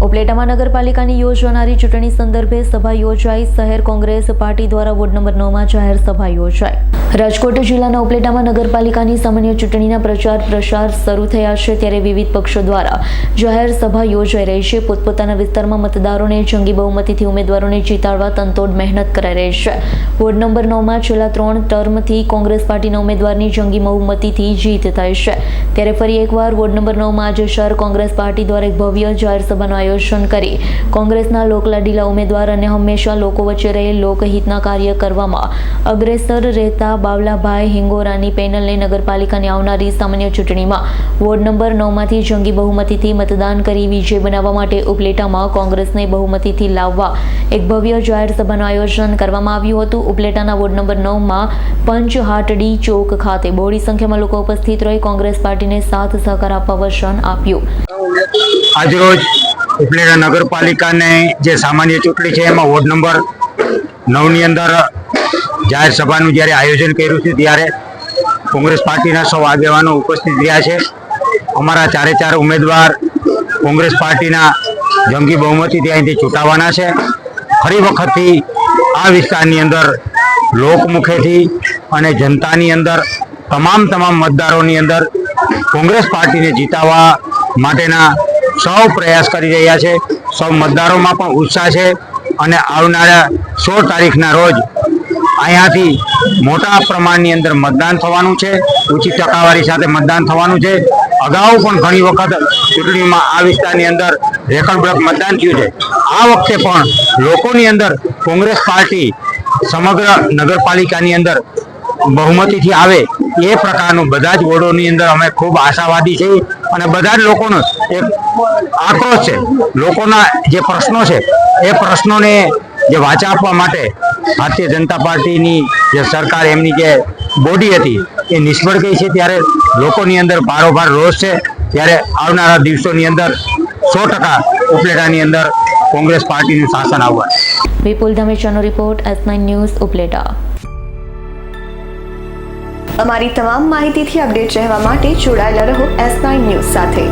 ઉપલેટામાં નગરપાલિકાની યોજાનારી ચૂંટણી સંદર્ભે સભા યોજાઈ. શહેર કોંગ્રેસ પાર્ટી દ્વારા વોર્ડ નંબર 9માં જાહેર સભા યોજાઈ. રાજકોટ જિલ્લાના ઉપલેટામાં નગરપાલિકાની સામાન્ય ચૂંટણીના પ્રચાર શરૂ થયા છે, ત્યારે વિવિધ પક્ષો દ્વારા જાહેર સભા યોજાઈ રહી છે. પોતપોતાના વિસ્તારમાં મતદારોને જંગી બહુમતીથી ઉમેદવારોને જીતાડવા તનતોડ મહેનત કરાઈ રહી છે. વોર્ડ નંબર 9માં છેલ્લા 3 ટર્મથી કોંગ્રેસ પાર્ટીના ઉમેદવારની જંગી બહુમતીથી જીત થઈ છે, ત્યારે ફરી એકવાર વોર્ડ નંબર 9માં આજે શહેર કોંગ્રેસ પાર્ટી દ્વારા એક ભવ્ય જાહેર સભાનું આયોજન કરી કોંગ્રેસના લોકલાડીલા ઉમેદવાર અને હંમેશા લોકો વચ્ચે રહી લોકહિતના કાર્ય કરવામાં અગ્રેસર રહેતા બાવલાભાઈ હિંગોરાની પેનલને નગરપાલિકાની આવનારી સામાન્ય ચૂંટણીમાં વોર્ડ નંબર 9માંથી જંગી બહુમતીથી મતદાન કરી વિજય બનાવવા માટે ઉપલેટામાં કોંગ્રેસને બહુમતીથી લાવવા એક ભવ્ય જાહેર સભાનું આયોજન કરવામાં આવ્યું હતું. ઉપલેટાના વોર્ડ નંબર 9માં પંચહાટડી ચોક ખાતે બહોળી સંખ્યામાં લોકો ઉપસ્થિત રહી કોંગ્રેસ પાર્ટીને સાથ સહકાર આપવા વચન આપ્યું. આજરોજ ઉપલેટા નગરપાલિકાની જે સામાન્ય ચૂંટણી છે એમાં વોર્ડ નંબર 9ની અંદર જાહેર સભાનું જ્યારે આયોજન કર્યું છે ત્યારે કોંગ્રેસ પાર્ટીના સૌ આગેવાનો ઉપસ્થિત રહ્યા છે. અમારા 4 ઉમેદવાર કોંગ્રેસ પાર્ટીના જંગી બહુમતીથી અહીંથી ચૂંટાવાના છે. ફરી વખતથી આ વિસ્તારની અંદર લોકમુખેથી અને જનતાની અંદર તમામ મતદારોની અંદર કોંગ્રેસ પાર્ટીને જીતાવવા માટેના સૌ પ્રયાસ કરી રહ્યા છે. સૌ મતદારોમાં પણ ઉત્સાહ છે અને આવનારા 16 તારીખના રોજ અહીંયાથી મોટા પ્રમાણની અંદર મતદાન થવાનું છે. ઊંચી ટકાવારી સાથે મતદાન થવાનું છે. અગાઉ પણ ઘણી વખત ચૂંટણીમાં આ વિસ્તારની અંદર રેકર્ડ મતદાન થયું છે. આ વખતે પણ લોકોની અંદર કોંગ્રેસ પાર્ટી સમગ્ર નગરપાલિકાની અંદર બહુમતીથી આવે એ પ્રકારનું બધા જ વોર્ડોની અંદર અમે ખૂબ આશાવાદી છીએ અને બધા જ લોકોનો એક આક્રોશ છે. લોકોના જે પ્રશ્નો છે એ પ્રશ્નોને જે વાચા આપવા માટે ભારતીય જનતા પાર્ટીની જે સરકાર એમની જે બોડી હતી એ નિષ્ફળ ગઈ છે, ત્યારે લોકોની અંદર ભારોભાર રોષ છે. ત્યારે આવનારા દિવસોની અંદર 100% ઉપલેટાની અંદર કોંગ્રેસ પાર્ટીનું શાસન આવવાનું. વિપુલ ધમેચાનો રિપોર્ટ, S9 ન્યૂઝ, ઉપલેટા. અમારી તમામ માહિતીથી અપડેટ રહેવા માટે જોડાયેલા રહો S9 ન્યૂઝ સાથે.